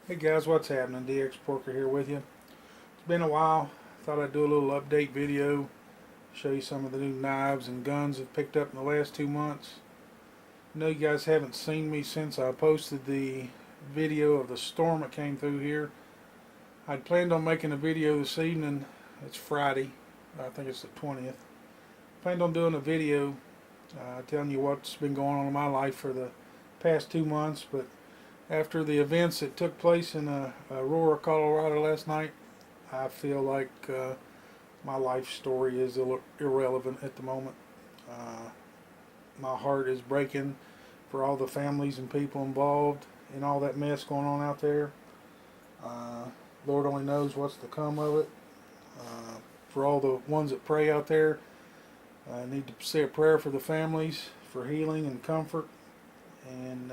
Hey guys, what's happening? DX Porker here with you. It's been a while. Thought I'd do a little update video, show you some of the new knives and guns I've picked up in the last 2 months. I know you guys haven't seen me since I posted the video of the storm that came through here. I'd planned on making a video this evening. It's Friday. I think it's the 20th. Planned on doing a video telling you what's been going on in my life for the past 2 months, but after the events that took place in Aurora, Colorado last night, I feel like my life story is irrelevant at the moment. My heart is breaking for all the families and people involved in all that mess going on out there. Lord only knows what's to come of it. For all the ones that pray out there, I need to say a prayer for the families, for healing and comfort. And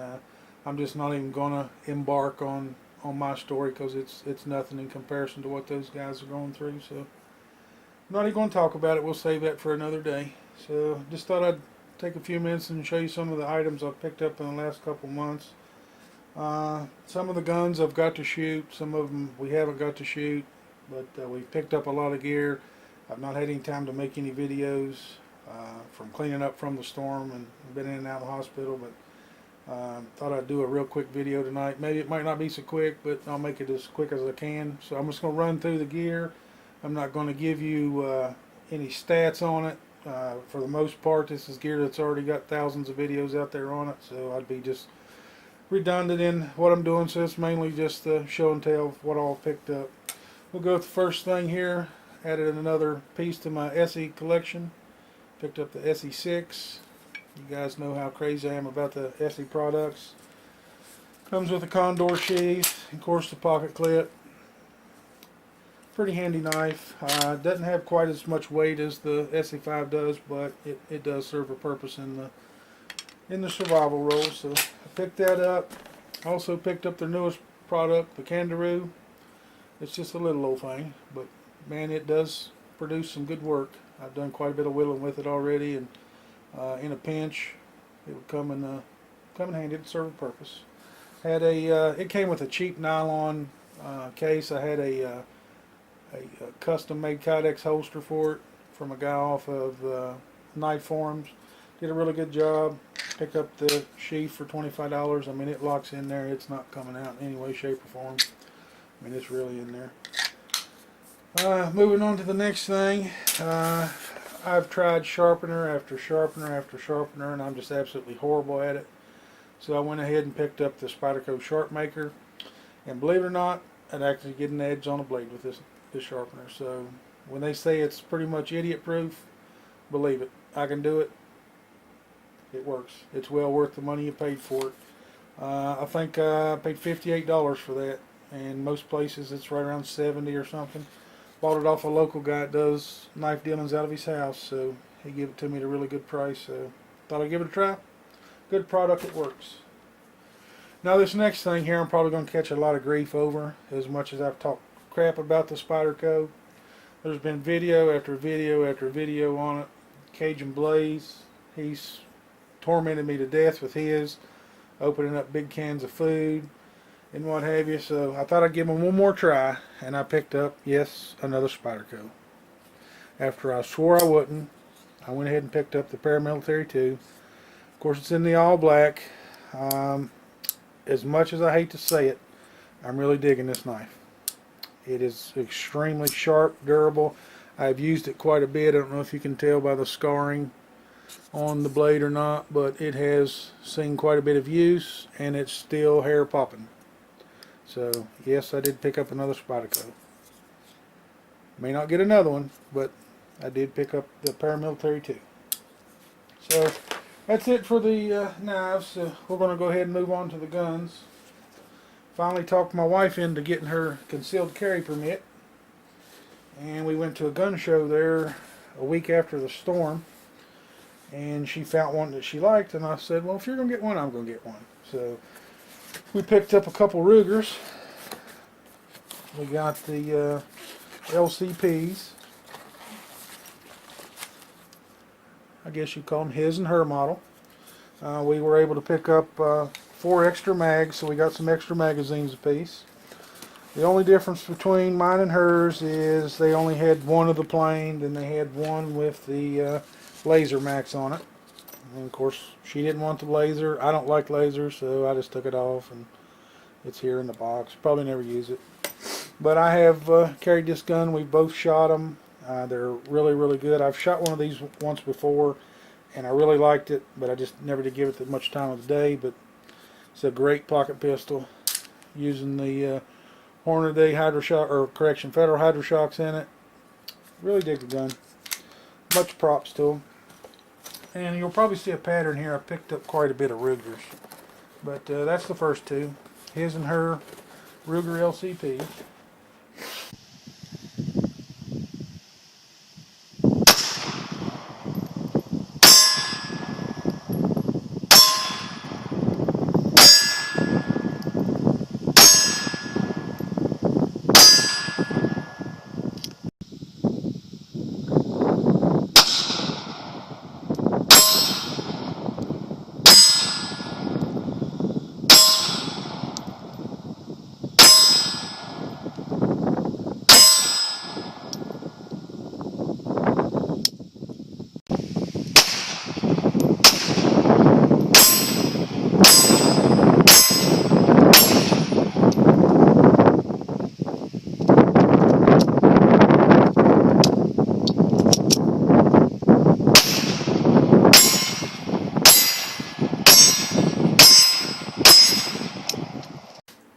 I'm just not even going to embark on my story because it's nothing in comparison to what those guys are going through. So I'm not even going to talk about it. We'll save that for another day. So just thought I'd take a few minutes and show you some of the items I've picked up in the last couple months. Some of the guns I've got to shoot. Some of them we haven't got to shoot. But we've picked up a lot of gear. I've not had any time to make any videos from cleaning up from the storm, and I've been in and out of the hospital. But thought I'd do a real quick video tonight. Maybe it might not be so quick, but I'll make it as quick as I can. So I'm just going to run through the gear. I'm not going to give you any stats on it. For the most part, this is gear that's already got thousands of videos out there on it, so I'd be just redundant in what I'm doing. So it's mainly just show and tell of what all picked up. We'll go with the first thing here. Added another piece to my ESEE collection. Picked up the ESEE 6. You guys know how crazy I am about the ESEE products. Comes with a condor sheath, of course the pocket clip. Pretty handy knife. Doesn't have quite as much weight as the ESEE 5 does, but it does serve a purpose in the survival role. So I picked that up. Also picked up their newest product, the Candiru. It's just a little old thing, but man, it does produce some good work. I've done quite a bit of whittling with it already, and in a pinch, it would come in handy to serve a purpose. Had it came with a cheap nylon case. I had a custom-made Kydex holster for it from a guy off of Knife Forums. Did a really good job. Picked up the sheath for $25. I mean, it locks in there. It's not coming out in any way, shape, or form. I mean, it's really in there. Moving on to the next thing. I've tried sharpener after sharpener after sharpener, and I'm just absolutely horrible at it. So I went ahead and picked up the Spyderco Sharpmaker, and believe it or not, I'd actually get an edge on a blade with this sharpener. So when they say it's pretty much idiot proof, believe it. I can do it. It works. It's well worth the money you paid for it. I think I paid $58 for that, and most places it's right around $70 or something. Bought it off a local guy that does knife dealings out of his house, so he gave it to me at a really good price. So thought I'd give it a try. Good product, it works. Now this next thing here I'm probably going to catch a lot of grief over, as much as I've talked crap about the Spyderco. There's been video after video after video on it. Cajun Blaze, he's tormented me to death with his, opening up big cans of food and what have you. So I thought I'd give them one more try, and I picked up, yes, another Spyderco. After I swore I wouldn't, I went ahead and picked up the Paramilitary 2. Of course, it's in the all black. As much as I hate to say it, I'm really digging this knife. It is extremely sharp, durable. I've used it quite a bit. I don't know if you can tell by the scarring on the blade or not, but it has seen quite a bit of use, and it's still hair popping. So yes, I did pick up another Spyderco. May not get another one, but I did pick up the Paramilitary 2. So that's it for the knives. We're going to go ahead and move on to the guns. Finally talked my wife into getting her concealed carry permit, and we went to a gun show there a week after the storm, and she found one that she liked, and I said, well, if you're going to get one, I'm going to get one. So we picked up a couple Rugers. We got the LCPs. I guess you call them his and her model. We were able to pick up 4 extra mags, so we got some extra magazines apiece. The only difference between mine and hers is they only had one of the plain, then they had one with the laser max on it. And of course, she didn't want the laser. I don't like lasers, so I just took it off, and it's here in the box. Probably never use it. But I have carried this gun. We've both shot them. They're really, really good. I've shot one of these once before, and I really liked it, but I just never did give it that much time of the day. But it's a great pocket pistol using the Hornady Hydroshock, or correction, Federal Hydroshocks in it. Really dig the gun. Much props to them. And you'll probably see a pattern here. I picked up quite a bit of Rugers. But that's the first two. His and her Ruger LCPs.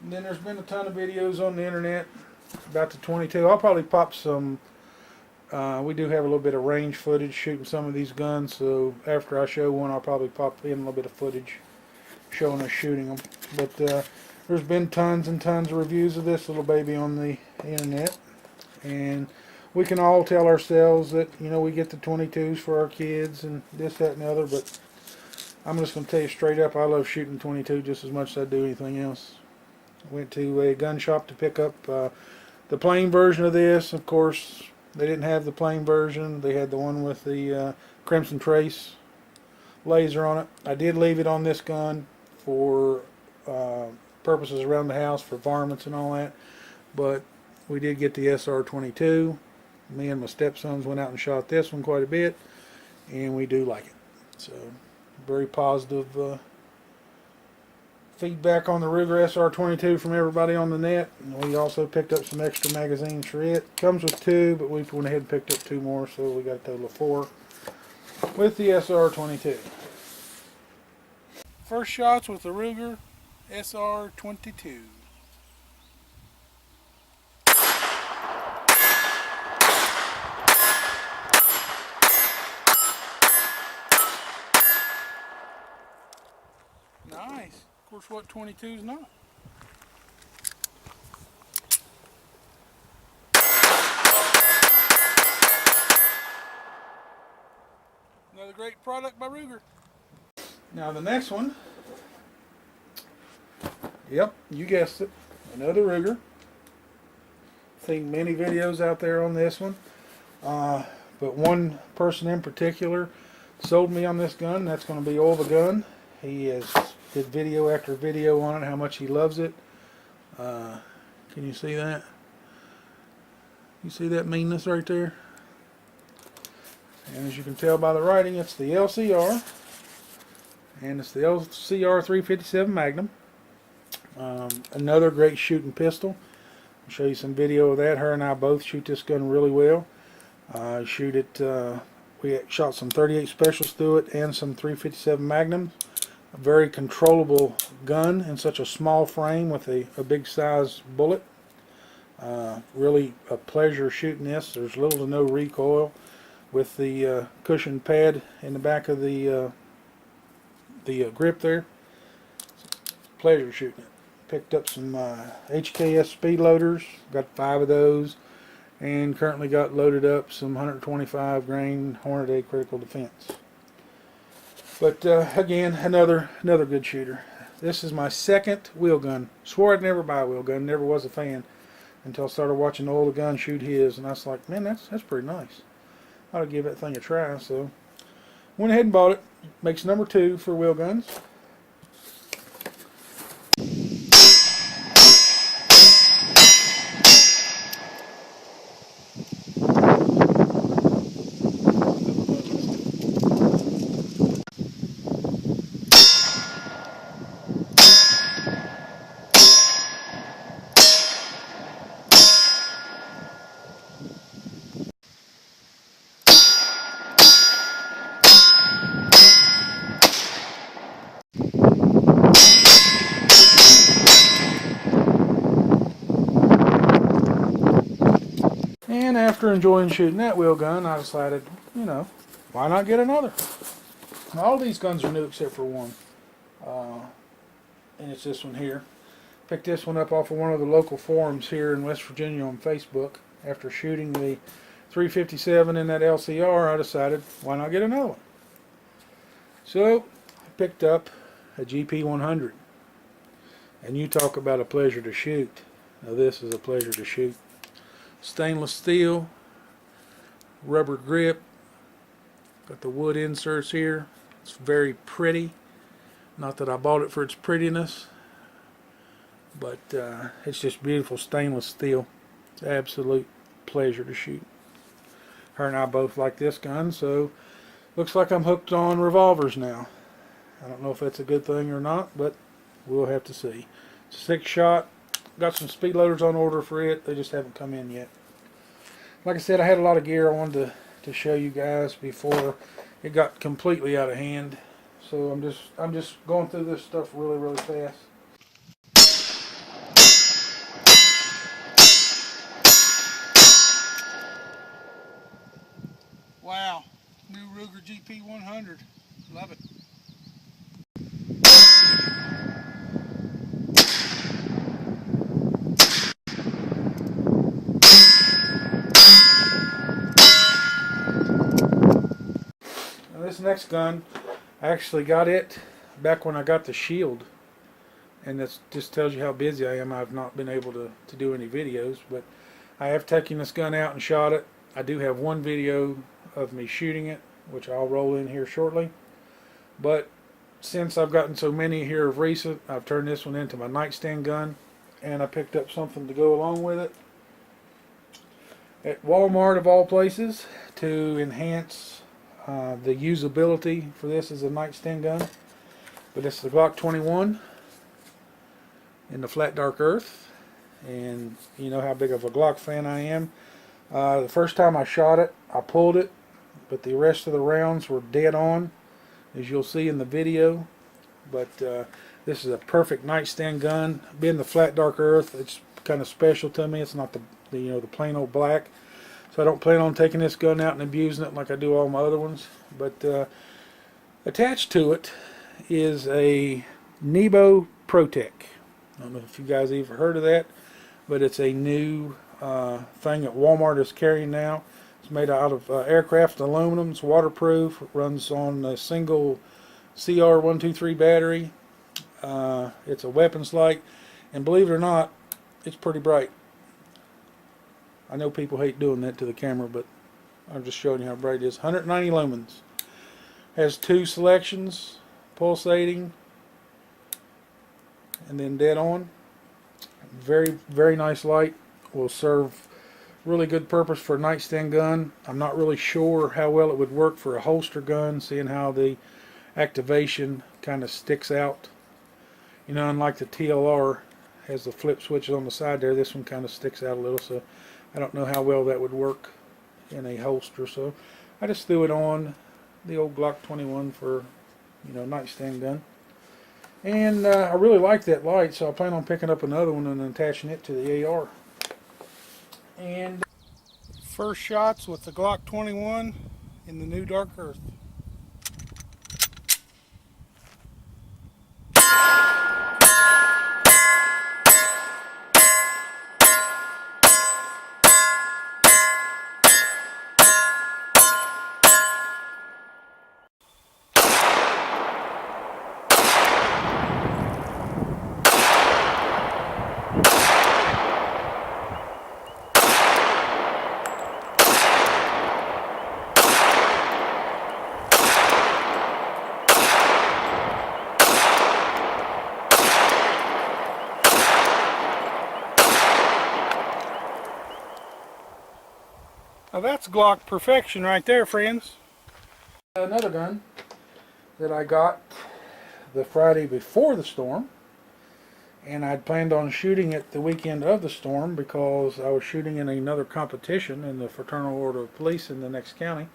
Then there's been a ton of videos on the internet about the 22. I'll probably pop some, we do have a little bit of range footage shooting some of these guns, so after I show one I'll probably pop in a little bit of footage showing us shooting them. But there's been tons and tons of reviews of this little baby on the internet, and we can all tell ourselves that, you know, we get the 22s for our kids and this, that, and the other, but I'm just going to tell you straight up, I love shooting 22 just as much as I do anything else. Went to a gun shop to pick up the plain version of this. Of course, they didn't have the plain version. They had the one with the Crimson Trace laser on it. I did leave it on this gun for purposes around the house, for varmints and all that. But we did get the SR22. Me and my stepsons went out and shot this one quite a bit, and we do like it. So, very positive feedback on the Ruger SR22 from everybody on the net. And we also picked up some extra magazines for it. Comes with two, but we went ahead and picked up two more, so we got a total of 4 with the SR22. First shots with the Ruger SR22. Nice. Of course, what 22 is not? Another great product by Ruger. Now the next one, yep, you guessed it, another Ruger. Seen many videos out there on this one, but one person in particular sold me on this gun. That's going to be Oil the Gun. He has did video after video on it, how much he loves it. Can you see that? You see that meanness right there? And as you can tell by the writing, it's the LCR, and it's the LCR 357 Magnum. Another great shooting pistol. I'll show you some video of that. Her and I both shoot this gun really well. Shoot it. We shot some 38 specials through it and some 357 Magnums. A very controllable gun in such a small frame with a big size bullet. Really a pleasure shooting this. There's little to no recoil with the cushion pad in the back of the grip there. Pleasure shooting it. Picked up some HKS speed loaders. Got 5 of those, and currently got loaded up some 125 grain Hornady Critical Defense. But again, another good shooter. This is my second wheel gun. Swore I'd never buy a wheel gun. Never was a fan until I started watching Oil the Gun shoot his, and I was like, man, that's pretty nice. I ought to give that thing a try. So went ahead and bought it. Makes number 2 for wheel guns. after enjoying shooting that wheel gun, I decided, you know, why not get another? All these guns are new except for one. And it's this one here. Picked this one up off of one of the local forums here in West Virginia on Facebook. After shooting the 357 in that LCR, I decided, why not get another one? So, I picked up a GP100. And you talk about a pleasure to shoot. Now this is a pleasure to shoot. Stainless steel, rubber grip, got the wood inserts here. It's very pretty. Not that I bought it for its prettiness, but it's just beautiful stainless steel. It's an absolute pleasure to shoot. Her and I both like this gun, so looks like I'm hooked on revolvers now. I don't know if that's a good thing or not, but we'll have to see. It's a 6-shot. Got some speed loaders on order for it. They just haven't come in yet. Like I said, I had a lot of gear I wanted to show you guys before it got completely out of hand. So I'm just going through this stuff really fast. Wow, new Ruger GP100. Love it. Now this next gun, I actually got it back when I got the Shield, and that just tells you how busy I am. I've not been able to do any videos, but I have taken this gun out and shot it. I do have one video of me shooting it, which I'll roll in here shortly, but since I've gotten so many here of recent, I've turned this one into my nightstand gun, and I picked up something to go along with it at Walmart of all places to enhance the usability for this as a nightstand gun. But it's the Glock 21 in the flat dark earth, and you know how big of a Glock fan I am. The first time I shot it, I pulled it, but the rest of the rounds were dead on, as you'll see in the video. But this is a perfect nightstand gun. Being the flat dark earth, it's kind of special to me. It's not the you know, the plain old black. So I don't plan on taking this gun out and abusing it like I do all my other ones. But attached to it is a Nebo Protec. I don't know if you guys ever heard of that, but it's a new thing that Walmart is carrying now. It's made out of aircraft aluminum. It's waterproof. It runs on a single CR123 battery. It's a weapons light, and believe it or not, it's pretty bright. I know people hate doing that to the camera, but I'm just showing you how bright it is. 190 lumens. Has 2 selections, pulsating, and then dead on. Very nice light. Will serve really good purpose for a nightstand gun. I'm not really sure how well it would work for a holster gun, seeing how the activation kind of sticks out. You know, unlike the TLR has the flip switches on the side there, this one kind of sticks out a little, so I don't know how well that would work in a holster. So I just threw it on the old Glock 21 for, you know, nightstand gun. And I really like that light, so I plan on picking up another one and attaching it to the AR. And first shots with the Glock 21 in the new dark earth. Now that's Glock perfection right there, friends. Another gun that I got the Friday before the storm, and I'd planned on shooting it the weekend of the storm because I was shooting in another competition in the Fraternal Order of Police in the next county.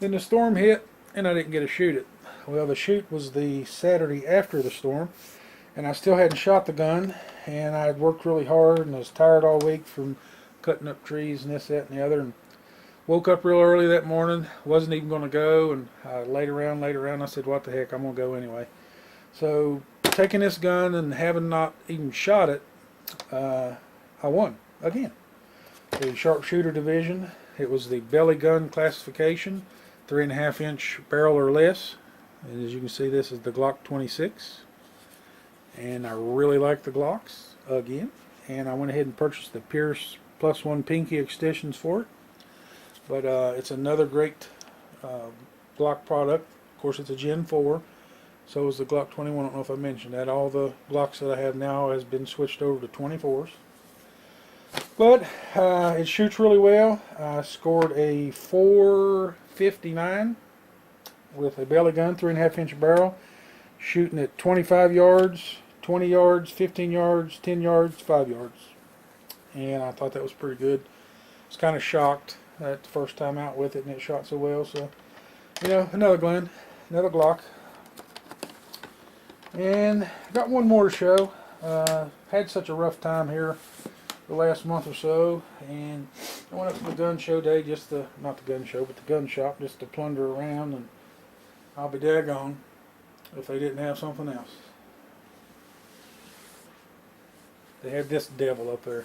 Then the storm hit and I didn't get to shoot it. Well, the shoot was the Saturday after the storm, and I still hadn't shot the gun, and I had worked really hard and was tired all week from cutting up trees and this, that, and the other. And woke up real early that morning. Wasn't even going to go, and I laid around. I said, what the heck, I'm going to go anyway. So taking this gun and having not even shot it, I won again. The sharpshooter division. It was the belly gun classification, 3.5 inch barrel or less. And as you can see, this is the Glock 26. And I really like the Glocks again. And I went ahead and purchased the Pierce +1 Pinky extensions for it. But it's another great Glock product. Of course, it's a Gen 4. So is the Glock 21. I don't know if I mentioned that. All the Glocks that I have now has been switched over to 24s. But it shoots really well. I scored a 459 with a belly gun, 3.5 inch barrel, shooting at 25 yards, 20 yards, 15 yards, 10 yards, 5 yards. And I thought that was pretty good. I was kind of shocked that the first time out with it and it shot so well. So, you know, another Glock. And got one more to show. Had such a rough time here the last month or so, and I went up to the gun show day, not the gun show, but the gun shop, just to plunder around, and I'll be daggone if they didn't have something else. They had this devil up there.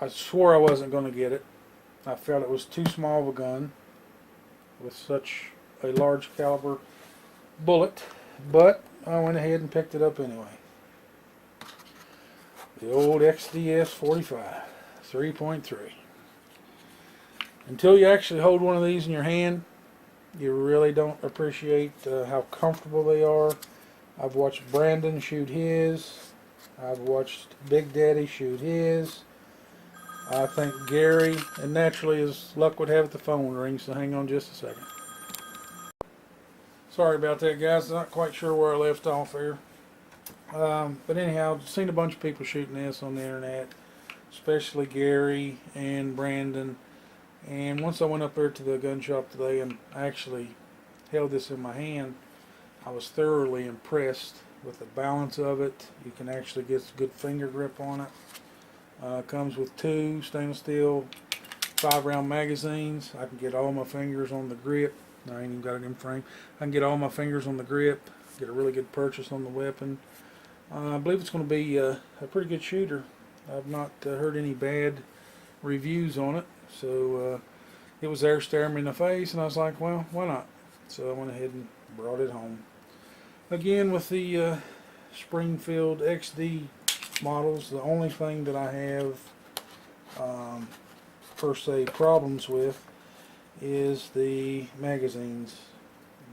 I swore I wasn't going to get it. I felt it was too small of a gun with such a large caliber bullet, but I went ahead and picked it up anyway. The old XDS 45 3.3. Until you actually hold one of these in your hand, you really don't appreciate how comfortable they are. I've watched Brandon shoot his. I've watched Big Daddy shoot his. I think Gary, and naturally as luck would have it, the phone rings, so hang on just a second. Sorry about that, guys. Not quite sure where I left off here. But anyhow, I've seen a bunch of people shooting this on the internet, especially Gary and Brandon. And once I went up there to the gun shop today and actually held this in my hand, I was thoroughly impressed with the balance of it. You can actually get a good finger grip on it. Comes with 2 stainless steel 5-round magazines. I can get all my fingers on the grip. I ain't even got it in frame. I can get all my fingers on the grip, get a really good purchase on the weapon. I believe it's going to be a pretty good shooter. I've not heard any bad reviews on it, so it was there staring me in the face, and I was like, well, why not? So I went ahead and brought it home. Again, with the Springfield XD models, the only thing that I have per se problems with is the magazines.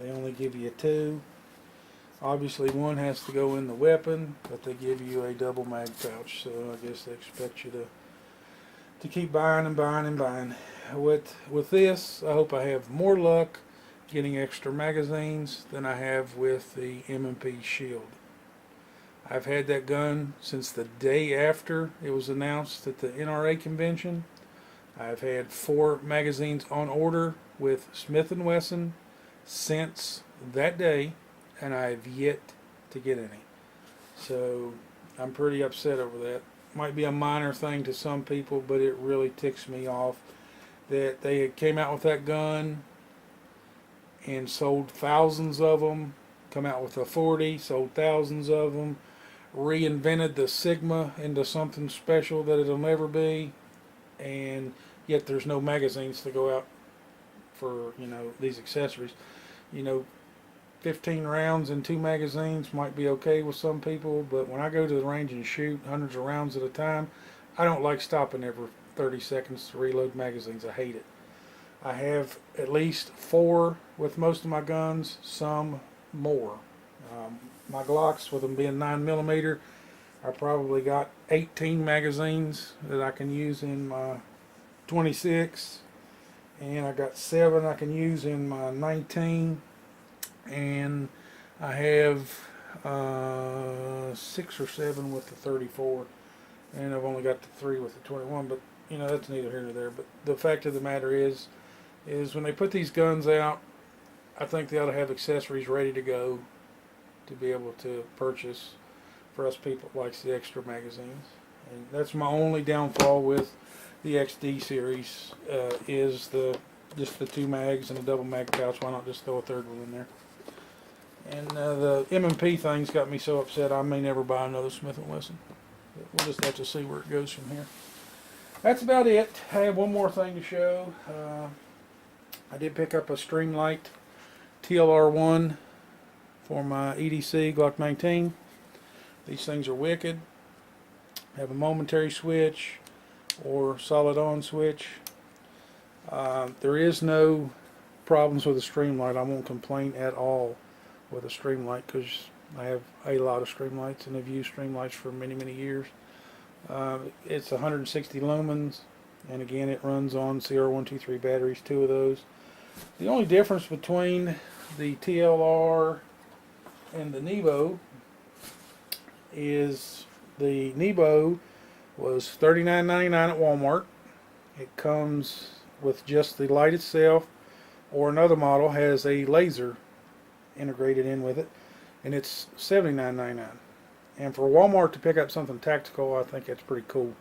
They only give you 2. Obviously one has to go in the weapon, but they give you a double mag pouch, so I guess they expect you to keep buying and buying and buying. With this, I hope I have more luck getting extra magazines than I have with the M&P Shield. I've had that gun since the day after it was announced at the NRA convention. I've had 4 magazines on order with Smith & Wesson since that day, and I've yet to get any. So I'm pretty upset over that. Might be a minor thing to some people, but it really ticks me off that they came out with that gun and sold thousands of them, come out with a 40, sold thousands of them, reinvented the Sigma into something special that it'll never be, and yet there's no magazines to go out for, you know, these accessories. You know, 15 rounds in 2 magazines might be okay with some people, but when I go to the range and shoot hundreds of rounds at a time, I don't like stopping every 30 seconds to reload magazines. I hate it. I have at least 4 with most of my guns, some more. My Glocks, with them being 9mm, I probably got 18 magazines that I can use in my 26, and I got 7 I can use in my 19, and I have 6 or 7 with the 34, and I've only got the 3 with the 21, but you know, that's neither here nor there. But the fact of the matter is when they put these guns out, I think they ought to have accessories ready to go to be able to purchase for us people that likes the extra magazines. And that's my only downfall with the XD series is just the 2 mags and a double mag pouch. Why not just throw a third one in there? And the M&P thing's got me so upset I may never buy another Smith & Wesson. But we'll just have to see where it goes from here. That's about it. I have one more thing to show. I did pick up a Streamlight TLR-1 for my EDC Glock 19. These things are wicked. Have a momentary switch or solid on switch. There is no problems with the Streamlight. I won't complain at all with a Streamlight because I have a lot of Streamlights and have used Streamlights for many years. It's 160 lumens, and again it runs on CR123 batteries, 2 of those. The only difference between the TLR and the Nebo is the Nebo was $39.99 at Walmart. It comes with just the light itself, or another model has a laser integrated in with it, and it's $79.99. And for Walmart to pick up something tactical, I think that's pretty cool.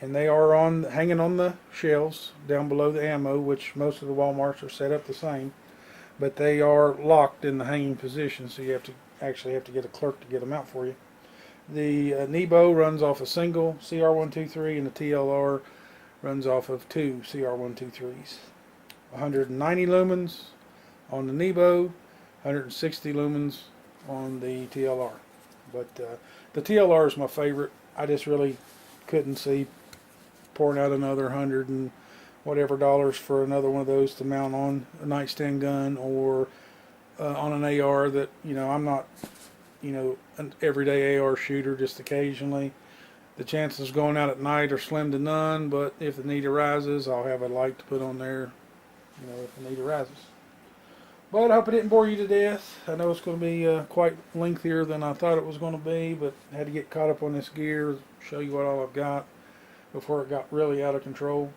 And they are hanging on the shelves down below the ammo, which most of the Walmarts are set up the same, but they are locked in the hanging position, so you actually have to get a clerk to get them out for you. The Nebo runs off a single CR123, and the TLR runs off of 2 CR123s. 190 lumens on the Nebo, 160 lumens on the TLR. But the TLR is my favorite. I just really couldn't see pouring out another $100 and whatever dollars for another one of those to mount on a nightstand gun or on an AR that, I'm not, an everyday AR shooter, just occasionally. The chances of going out at night are slim to none, but if the need arises, I'll have a light to put on there, if the need arises. But I hope I didn't bore you to death. I know it's going to be quite lengthier than I thought it was going to be, but I had to get caught up on this gear, show you what all I've got before it got really out of control.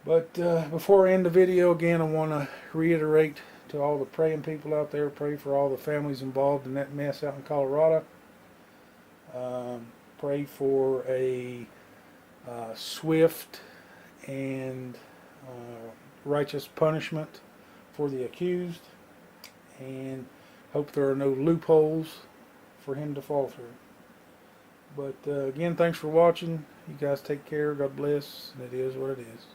But before I end the video, again, I want to reiterate to all the praying people out there, pray for all the families involved in that mess out in Colorado. Pray for a swift and righteous punishment for the accused, and hope there are no loopholes for him to fall through. But again, thanks for watching. You guys take care. God bless. And it is what it is.